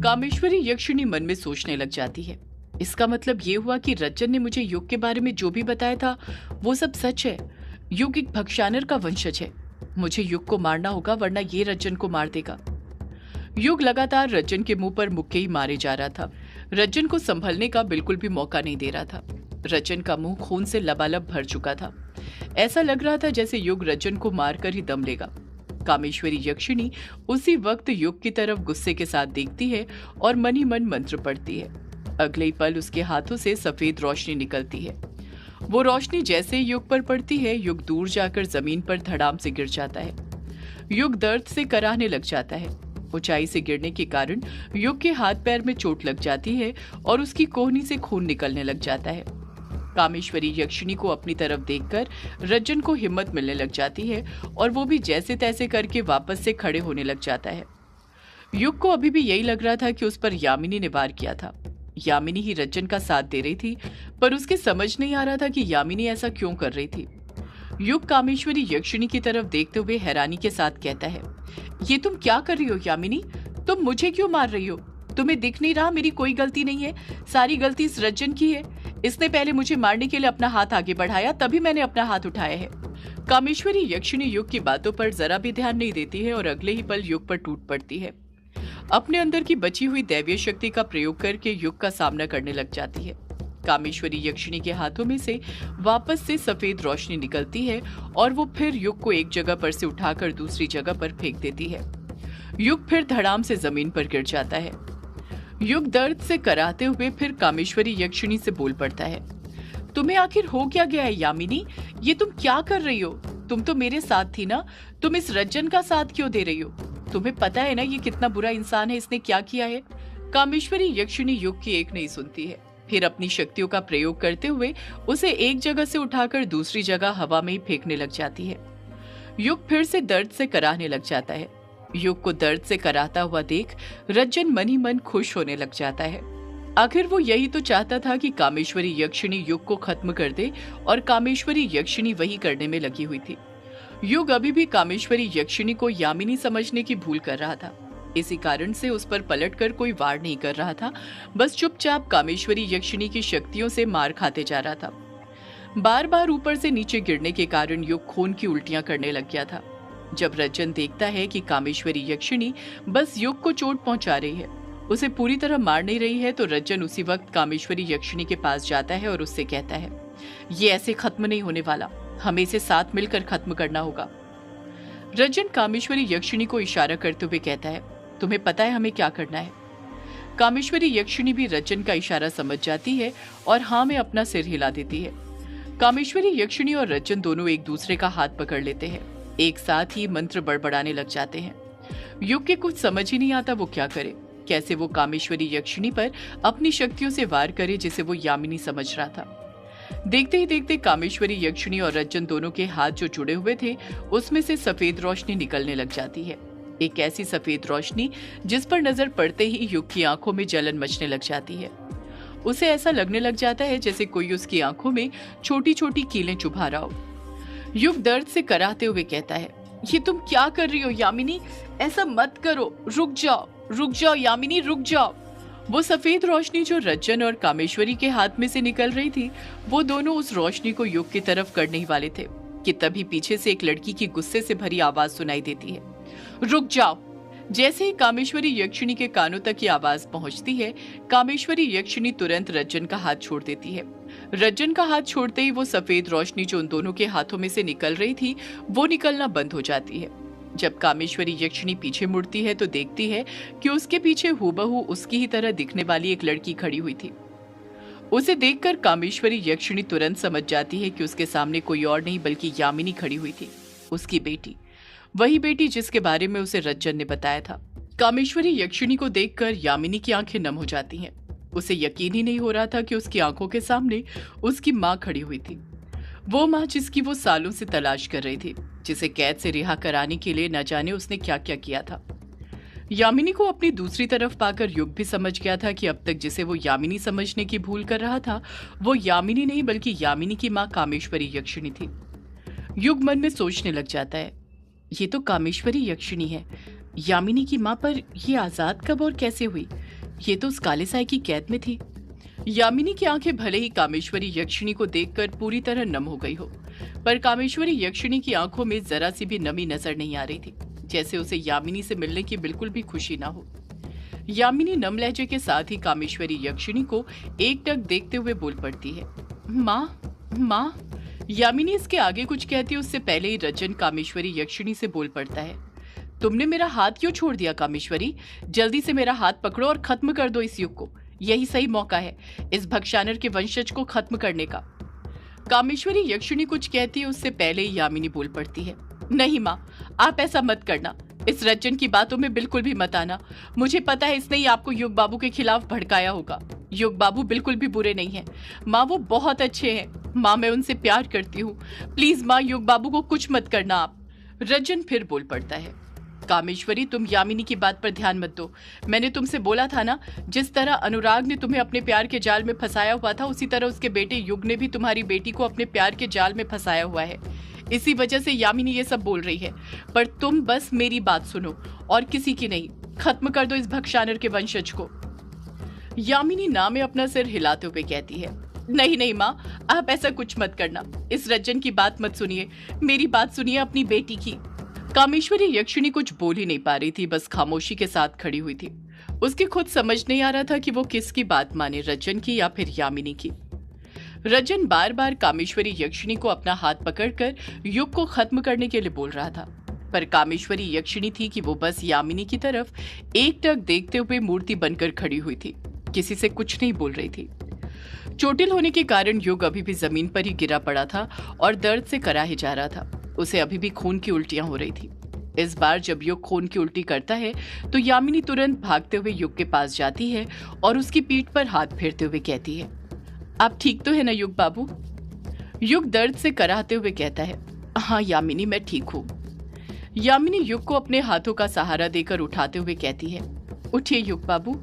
कामेश्वरी यक्षिणी मन में सोचने लग जाती है। इसका मतलब ये हुआ कि रज्जन ने मुझे युग के बारे में जो भी बताया था वो सब सच है। युग एक भक्षानर का वंशज है। मुझे युग को मारना होगा वरना ये रज्जन को मार देगा। युग लगातार रज्जन के मुंह पर मुक्के ही मारे जा रहा था। रज्जन को संभलने का बिल्कुल भी मौका नहीं दे रहा था। रज्जन का मुंह खून से लबालब भर चुका था। ऐसा लग रहा था जैसे युग रज्जन को मारकर ही दम लेगा। कामेश्वरी यक्षिणी उसी वक्त युग की तरफ गुस्से के साथ देखती है और मन ही मन मंत्र पढ़ती है। अगले ही पल उसके हाथों से सफेद रोशनी निकलती है। वो रोशनी जैसे युग पर पड़ती है, युग दूर जाकर जमीन पर धड़ाम से गिर जाता है। युग दर्द से कराहने लग जाता है। ऊंचाई से गिरने के कारण युग के हाथ पैर में चोट लग जाती है और उसकी कोहनी से खून निकलने लग जाता है। कामेश्वरी यक्षिणी को अपनी तरफ देखकर रज्जन को हिम्मत मिलने लग जाती है और वो भी जैसे तैसे करके वापस से खड़े होने लग जाता है। युग को अभी भी यही लग रहा था कि उस पर यामिनी ने वार किया था। यामिनी ही रज्जन का साथ दे रही थी, पर उसके समझ नहीं आ रहा था कि यामिनी ऐसा क्यों कर रही थी। युग कामेश्वरी यक्षिणी की तरफ देखते हुए हैरानी के साथ कहता है, ये तुम क्या कर रही हो यामिनी? तुम मुझे क्यों मार रही हो? तुम्हें दिख नहीं रहा मेरी कोई गलती नहीं है? सारी गलती इस रज्जन की है। इसने पहले मुझे मारने के लिए अपना हाथ आगे बढ़ाया, तभी मैंने अपना हाथ उठाया है। कामेश्वरी यक्षिणी युग की बातों पर जरा भी ध्यान नहीं देती है और अगले ही पल युग पर टूट पड़ती है। अपने अंदर की बची हुई दैवीय शक्ति का प्रयोग करके युग का सामना करने लग जाती है। कामेश्वरी यक्षिणी के हाथों में से वापस से सफेद रोशनी निकलती है और वो फिर युग को एक जगह पर से उठाकर दूसरी जगह पर फेंक देती है। युग फिर धड़ाम से जमीन पर गिर जाता है। युग दर्द से कराहते हुए फिर कामेश्वरी यक्षिणी से बोल पड़ता है, तुम्हें आखिर हो क्या गया है यामिनी? ये तुम क्या कर रही हो? तुम तो मेरे साथ थी ना, तुम इस रज्जन का साथ क्यों दे रही हो? तुम्हें पता है ना ये कितना बुरा इंसान है, इसने क्या किया है? कामेश्वरी यक्षिणी युग की एक नहीं सुनती है। फिर अपनी शक्तियों का प्रयोग करते हुए उसे एक जगह से उठाकर दूसरी जगह हवा में ही फेंकने लग जाती है। युग फिर से दर्द से कराहने लग जाता है। युग को दर्द से कराहता हुआ देख रज्जन मन ही मन खुश होने लग जाता है। आखिर वो यही तो चाहता था कि कामेश्वरी यक्षिणी युग को खत्म कर दे और कामेश्वरी यक्षिणी वही करने में लगी हुई थी। युग अभी भी कामेश्वरी यक्षिणी को यामिनी समझने की भूल कर रहा था। इसी कारण से उस पर पलटकर कोई वार नहीं कर रहा था, बस चुपचाप कामेश्वरी यक्षिणी की शक्तियों से मार खाते जा रहा था। बार बार ऊपर से नीचे गिरने के कारण युग खून की उल्टियां करने लग गया था। जब रज्जन देखता है कि कामेश्वरी यक्षिणी बस युग को चोट पहुंचा रही है, उसे पूरी तरह मार नहीं रही है, तो रज्जन उसी वक्त कामेश्वरी यक्षिणी के पास जाता है और उससे कहता है, ये ऐसे खत्म नहीं होने वाला, हमें इसे साथ मिलकर खत्म करना होगा। रज्जन कामेश्वरी यक्षिणी को इशारा करते हुए कहता है, तुम्हें पता है हमें क्या करना है? कामेश्वरी यक्षिणी भी रज्जन का इशारा समझ जाती है और हाँ में अपना सिर हिला देती है। कामेश्वरी यक्षिणी और रज्जन दोनों एक दूसरे का हाथ पकड़ लेते हैं। एक साथ ही मंत्र बड़बड़ाने लग जाते हैं। युग के कुछ समझ ही नहीं आता वो क्या करे, कैसे वो कामेश्वरी यक्षिणी पर अपनी शक्तियों से वार करे जिसे वो यामिनी समझ रहा था। देखते ही देखते कामेश्वरी यक्षिणी और रज्जन दोनों के हाथ जो जुड़े हुए थे उसमें से सफेद रोशनी निकलने लग जाती है। एक ऐसी सफेद रोशनी जिस पर नजर पड़ते ही युग की आंखों में जलन मचने लग जाती है। उसे ऐसा लगने लग जाता है जैसे कोई उसकी आंखों में छोटी छोटी कीलें चुभा रहा हो। युग दर्द से कराहते हुए कहता है, ये तुम क्या कर रही हो यामिनी? ऐसा मत करो, रुक जाओ यामिनी, रुक जाओ। वो सफेद रोशनी जो रज्जन और कामेश्वरी के हाथ में से निकल रही थी, वो दोनों उस रोशनी को युग की तरफ करने ही वाले थे कि तभी पीछे से एक लड़की की गुस्से से भरी आवाज सुनाई देती है, रुक जाओ। जैसे ही कामेश्वरी यक्षिणी के कानों तक ये आवाज पहुंचती है, कामेश्वरी यक्षिणी तुरंत रज्जन का हाथ छोड़ देती है। रज्जन का हाथ छोड़ते ही वो सफेद रोशनी जो उन दोनों के हाथों में से निकल रही थी वो निकलना बंद हो जाती है। जब कामेश्वरी यक्षिणी पीछे मुड़ती है तो देखती है कि उसके पीछे हूबहू उसकी ही तरह दिखने वाली एक लड़की खड़ी हुई थी। उसे देखकर कामेश्वरी यक्षिणी तुरंत समझ जाती है कि उसके सामने कोई और नहीं बल्कि यामिनी खड़ी हुई थी, उसकी बेटी, वही बेटी जिसके बारे में उसे रज्जन ने बताया था। कामेश्वरी यक्षिणी को देखकर यामिनी की आंखें नम हो जाती हैं। उसे यकीन ही नहीं हो रहा था कि उसकी आंखों के सामने उसकी माँ खड़ी हुई थी, वो माँ जिसकी वो सालों से तलाश कर रही थी, जिसे कैद से रिहा कराने के लिए न जाने उसने क्या क्या किया था। यामिनी को अपनी दूसरी तरफ पाकर युग भी समझ गया था कि अब तक जिसे वो यामिनी समझने की भूल कर रहा था वो यामिनी नहीं बल्कि यामिनी की माँ कामेश्वरी यक्षिणी थी। युग मन में सोचने लग जाता है, ये तो कामेश्वरी यक्षिणी है, यामिनी की माँ, पर ये आजाद कब और कैसे हुई? ये तो उस काले साए की कैद में थी। यामिनी की आंखें भले ही कामेश्वरी यक्षिणी को देखकर पूरी तरह नम हो गई हो, पर कामेश्वरी यक्षिणी की आंखों में जरा सी भी नमी नजर नहीं आ रही थी, जैसे उसे यामिनी से मिलने की बिल्कुल भी खुशी ना हो। यामिनी नम लहजे के साथ ही कामेश्वरी यक्षिणी को एकटक देखते हुए बोल पड़ती है, माँ माँ। यामिनी इसके आगे कुछ कहती है उससे पहले ही रजन कामेश्वरी यक्षिणी से बोल पड़ता है, तुमने मेरा हाथ क्यों छोड़ दिया कामेश्वरी? जल्दी से मेरा हाथ पकड़ो और खत्म कर दो इस युग को। यही सही मौका है इस भक्षानर के वंशज को खत्म करने का। कामेश्वरी यक्षिणी कुछ कहती है उससे पहले ही यामिनी बोल पड़ती है, नहीं माँ, आप ऐसा मत करना। इस रज्जन की बातों में बिल्कुल भी मत आना। मुझे पता है इसने ही आपको युग बाबू के खिलाफ भड़काया होगा। युग बाबू बिल्कुल भी बुरे नहीं हैं माँ, वो बहुत अच्छे हैं। माँ, मैं उनसे प्यार करती हूँ। प्लीज माँ, युग बाबू को कुछ मत करना आप। रज्जन फिर बोल पड़ता है, कामेश्वरी तुम यामिनी की बात पर ध्यान मत दो। मैंने तुमसे बोला था ना, जिस तरह अनुराग ने तुम्हें अपने प्यार के जाल में फंसाया हुआ था, उसी तरह उसके बेटे युग ने भी तुम्हारी बेटी को अपने प्यार के जाल में फंसाया हुआ है। इसी वजह से यामिनी ये सब बोल रही है, पर तुम बस मेरी बात सुनो और किसी की नहीं। खत्म कर दो इस भक्षानर के वंशज को। यामिनी ना में अपना सिर हिलाते हुए कहती है, नहीं नहीं माँ, आप ऐसा कुछ मत करना। इस रज्जन की बात मत सुनिए, मेरी बात सुनिए अपनी बेटी की। कामेश्वरी यक्षिणी कुछ बोल ही नहीं पा रही थी, बस खामोशी के साथ खड़ी हुई थी। उसके खुद समझ नहीं आ रहा था कि वो किसकी बात माने, रज्जन की या फिर यामिनी की। रज्जन बार बार कामेश्वरी यक्षिणी को अपना हाथ पकड़कर युग को खत्म करने के लिए बोल रहा था, पर कामेश्वरी यक्षिणी थी कि वो बस यामिनी की तरफ एकटक देखते हुए मूर्ति बनकर खड़ी हुई थी, किसी से कुछ नहीं बोल रही थी। चोटिल होने के कारण युग अभी भी जमीन पर ही गिरा पड़ा था और दर्द से कराहे जा रहा था। उसे अभी भी खून की उल्टियां हो रही थी। इस बार जब युग खून की उल्टी करता है तो यामिनी तुरंत भागते हुए युग के पास जाती है और उसकी पीठ पर हाथ फेरते हुए कहती है, आप ठीक तो है ना युग बाबू? युग दर्द से कराहते हुए कहता है, हाँ यामिनी, मैं ठीक हूँ। यामिनी युग को अपने हाथों का सहारा देकर उठाते हुए कहती है, उठिए युग बाबू।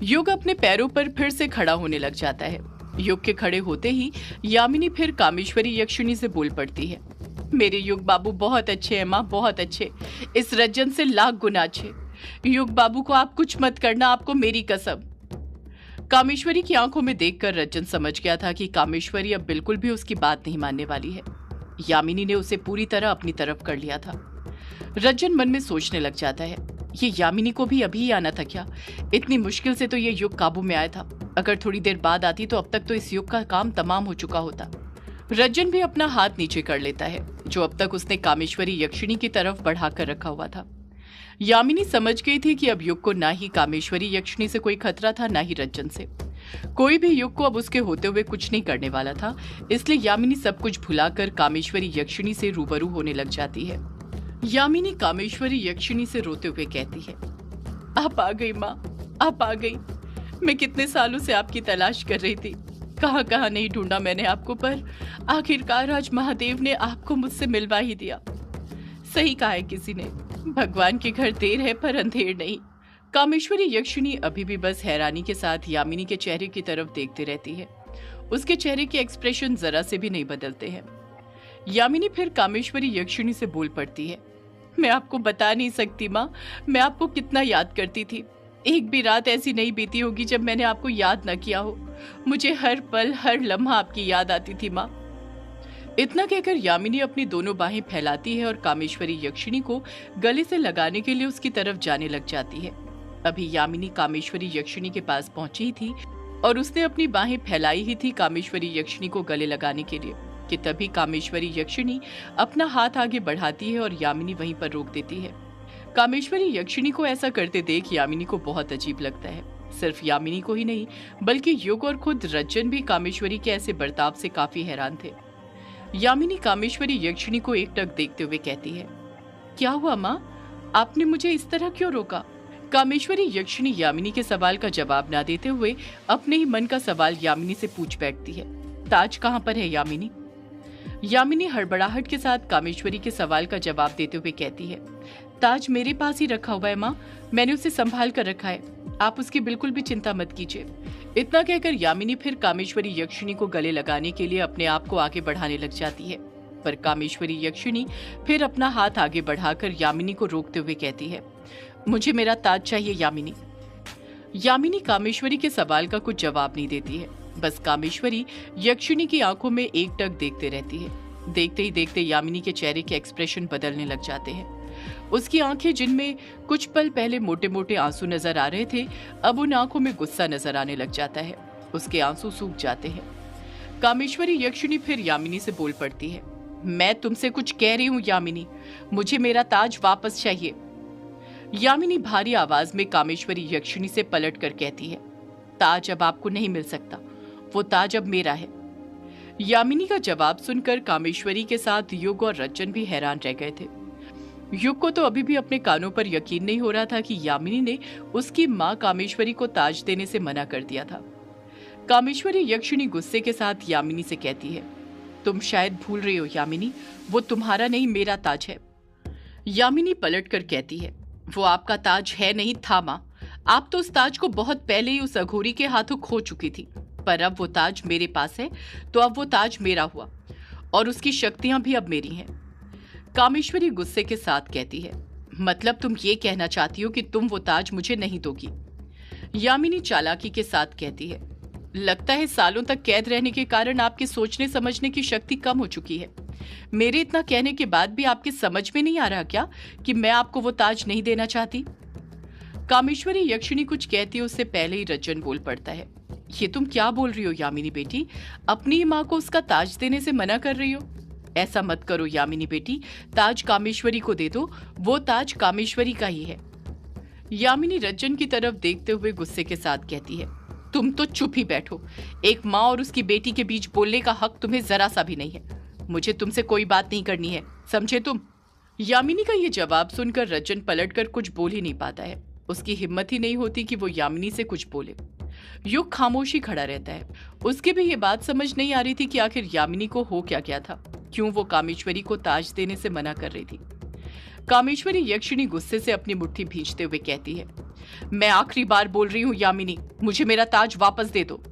युग अपने पैरों पर फिर से खड़ा होने लग जाता है। युग के खड़े होते ही यामिनी फिर कामेश्वरी यक्षिणी से बोल पड़ती है, मेरे युग बाबू बहुत अच्छे हैं माँ, बहुत अच्छे। इस रज्जन से लाख गुना अच्छे। युग बाबू को आप कुछ मत करना, आपको मेरी कसम। कामेश्वरी की आंखों में देखकर रज्जन समझ गया था कि कामेश्वरी अब बिल्कुल भी उसकी बात नहीं मानने वाली है। यामिनी ने उसे पूरी तरह अपनी तरफ कर लिया था। रज्जन मन में सोचने लग जाता है, ये यामिनी को भी अभी आना था क्या? इतनी मुश्किल से तो ये युग काबू में आया था। अगर थोड़ी देर बाद आती तो अब तक तो इस युग का काम तमाम हो चुका होता। रज्जन भी अपना हाथ नीचे कर लेता है, जो अब तक उसने कामेश्वरी यक्षिणी की तरफ बढ़ाकर रखा हुआ था। यामिनी समझ गई थी कि अब युग को ना ही कामेश्वरी यक्षिणी से कोई खतरा था, ना ही रज्जन से। कोई भी युग को अब उसके होते हुए कुछ नहीं करने वाला था, इसलिए यामिनी सब कुछ भुलाकर कामेश्वरी यक्षिणी से रूबरू होने लग जाती है। यामिनी कामेश्वरी यक्षिणी से रोते हुए कहती है, आप आ गई माँ, आप आ गई। मैं कितने सालों से आपकी तलाश कर रही थी, कहाँ कहाँ नहीं ढूंढा मैंने आपको, पर आखिरकार आज महादेव ने आपको मुझसे मिलवा ही दिया। सही कहा है किसी ने, भगवान के घर देर है पर अंधेर नहीं। कामेश्वरी यक्षिणी अभी भी बस हैरानी के साथ यामिनी के चेहरे की तरफ देखते रहती है। उसके चेहरे के एक्सप्रेशन जरा से भी नहीं बदलते हैं। यामिनी फिर कामेश्वरी यक्षिणी से बोल पड़ती है, मैं आपको बता नहीं सकती माँ, मैं आपको कितना याद करती थी। एक भी रात ऐसी नहीं बीती होगी जब मैंने आपको याद न किया हो। मुझे हर पल हर लम्हा आपकी याद आती थी माँ। इतना कहकर यामिनी अपनी दोनों बाहें फैलाती है और कामेश्वरी यक्षिणी को गले से लगाने के लिए उसकी तरफ जाने लग जाती है। अभी यामिनी कामेश्वरी यक्षिणी के पास पहुंची ही थी और उसने अपनी बाहें फैलाई ही थी कामेश्वरी यक्षिणी को गले लगाने के लिए कि तभी कामेश्वरी यक्षिणी अपना हाथ आगे बढ़ाती है और यामिनी वहीं पर रोक देती है। कामेश्वरी यक्षिणी को ऐसा करते देख यामिनी को बहुत अजीब लगता है। सिर्फ यामिनी को ही नहीं, बल्कि युग और खुद रज्जन भी कामेश्वरी के ऐसे बर्ताव से काफी हैरान थे। यामिनी कामेश्वरी यक्षिणी को एकटक देखते हुए कहती है, क्या हुआ माँ, आपने मुझे इस तरह क्यों रोका? कामेश्वरी यक्षिणी यामिनी के सवाल का जवाब ना देते हुए अपने ही मन का सवाल यामिनी से पूछ बैठती है, ताज कहाँ पर है यामिनी? यामिनी हड़बड़ाहट के साथ कामेश्वरी के सवाल का जवाब देते हुए कहती है, ताज मेरे पास ही रखा हुआ है माँ, मैंने उसे संभाल कर रखा है, आप उसकी बिल्कुल भी चिंता मत कीजिए। इतना कहकर यामिनी फिर कामेश्वरी यक्षिणी को गले लगाने के लिए अपने आप को आगे बढ़ाने लग जाती है, पर कामेश्वरी यक्षिणी फिर अपना हाथ आगे बढ़ाकर यामिनी को रोकते हुए कहती है, मुझे मेरा ताज चाहिए यामिनी। यामिनी कामेश्वरी के सवाल का कुछ जवाब नहीं देती है। बस कामेश्वरी यक्षिणी की आंखों में एकटक देखते रहती है। देखते ही देखते यामिनी के चेहरे के एक्सप्रेशन बदलने लग जाते हैं। उसकी आंखें, जिनमें कुछ पल पहले मोटे मोटे आंसू नजर आ रहे थे, अब उन आंखों में गुस्सा नजर आने लग जाता है। उसके आंसू सूख जाते हैं। कामेश्वरी यक्षिणी फिर यामिनी से बोल पड़ती है, मैं तुमसे कुछ कह रही हूँ यामिनी, मुझे मेरा ताज वापस चाहिए। यामिनी भारी आवाज में कामेश्वरी यक्षिणी से पलट कर कहती है, ताज अब आपको नहीं मिल सकता, वो ताज अब मेरा है। यामिनी का जवाब सुनकर कामेश्वरी के साथ युग और रज्जन भी हैरान रह गए थे। युग को तो अभी भी अपने कानों पर यकीन नहीं हो रहा था कि यामिनी ने उसकी मां कामेश्वरी को ताज देने से मना कर दिया था। कामेश्वरी यक्षिणी गुस्से के साथ यामिनी से कहती है, तुम शायद भूल रही हो यामिनी, वो तुम्हारा नहीं मेरा ताज है। यामिनी पलट कर कहती है, वो आपका ताज है नहीं था मां, आप तो उस ताज को बहुत पहले ही उस अघोरी के हाथों खो चुकी थी, पर अब वो ताज मेरे पास है तो अब वो ताज मेरा हुआ और उसकी शक्तियां भी अब मेरी हैं। कामेश्वरी गुस्से के साथ कहती है, मतलब तुम ये कहना चाहती हो कि तुम वो ताज मुझे नहीं दोगी। यामिनी चालाकी के साथ कहती है, लगता है सालों तक कैद रहने के कारण आपके सोचने समझने की शक्ति कम हो चुकी है। मेरे इतना कहने के बाद भी आपके समझ में नहीं आ रहा क्या कि मैं आपको वो ताज नहीं देना चाहती। कामेश्वरी यक्षिणी कुछ कहती है उससे पहले ही रज्जन बोल पड़ता है, ये तुम क्या बोल रही हो यामिनी बेटी, अपनी माँ को उसका ताज देने से मना कर रही हो। ऐसा मत करो यामिनी बेटी, ताज कामेश्वरी को दे दो, वो ताज कामेश्वरी का ही है। यामिनी रज्जन की तरफ देखते हुए गुस्से के साथ कहती है, तुम तो चुप ही बैठो, एक माँ और उसकी बेटी के बीच बोलने का हक तुम्हें जरा सा भी नहीं है। मुझे तुमसे कोई बात नहीं करनी है, समझे तुम। यामिनी का ये जवाब सुनकर रज्जन पलटकर कुछ बोल ही नहीं पाता है। उसकी हिम्मत ही नहीं होती कि वो यामिनी से कुछ बोले। युग खामोशी खड़ा रहता है। उसके भी ये बात समझ नहीं आ रही थी कि आखिर यामिनी को हो क्या गया था, क्यों वो कामेश्वरी को ताज देने से मना कर रही थी। कामेश्वरी यक्षिणी गुस्से से अपनी मुट्ठी भींचते हुए कहती है, मैं आखिरी बार बोल रही हूँ यामिनी, मुझे मेरा ताज वापस दे दो।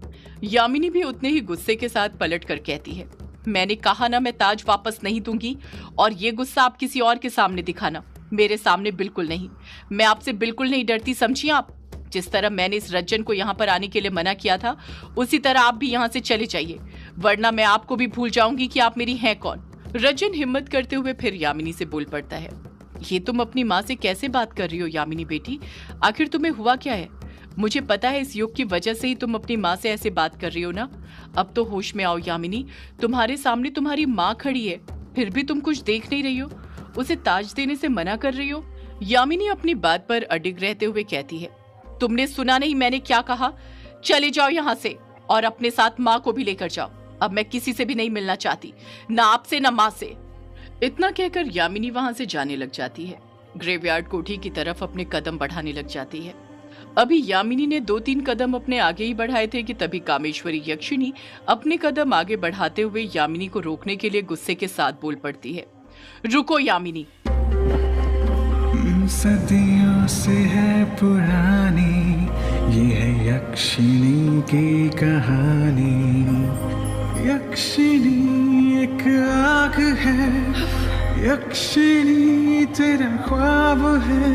यामिनी भी उतने ही गुस्से के साथ पलट कर कहती है, मैंने कहा ना मैं ताज वापस नहीं दूंगी, और ये गुस्सा आप किसी और के सामने दिखाना, मेरे सामने बिल्कुल नहीं। मैं आपसे बिल्कुल नहीं डरती, समझिए आप। जिस तरह मैंने इस रज्जन को यहाँ पर आने के लिए मना किया था, उसी तरह आप भी यहाँ से चले जाइए, वरना मैं आपको भी भूल जाऊंगी कि आप मेरी हैं कौन। रज्जन हिम्मत करते हुए फिर यामिनी से बोल पड़ता है, ये तुम अपनी माँ से कैसे बात कर रही हो यामिनी बेटी, आखिर तुम्हें हुआ क्या है। मुझे पता है इस युग की वजह से ही तुम अपनी माँ से ऐसे बात कर रही हो ना। अब तो होश में आओ यामिनी, तुम्हारे सामने तुम्हारी माँ खड़ी है, फिर भी तुम कुछ देख नहीं रही हो, उसे ताज देने से मना कर रही हो। यामिनी अपनी बात पर अडिग रहते हुए कहती है, तुमने सुना नहीं मैंने क्या कहा, चले जाओ यहाँ से और अपने साथ माँ को भी लेकर जाओ। अब मैं किसी से भी नहीं मिलना चाहती, ना आपसे ना माँ से। इतना कहकर यामिनी वहां से जाने लग जाती है। ग्रेवयार्ड कोठी की तरफ अपने कदम बढ़ाने लग जाती है। अभी यामिनी ने 2-3 कदम अपने आगे ही बढ़ाए थे कि तभी कामेश्वरी यक्षिणी अपने कदम आगे बढ़ाते हुए यामिनी को रोकने के लिए गुस्से के साथ बोल पड़ती है, रुको यामिनी। सदियों से है पुरानी ये है यक्षिणी की कहानी। यक्षिणी एक आग है, यक्षिणी तेरा ख्वाब है।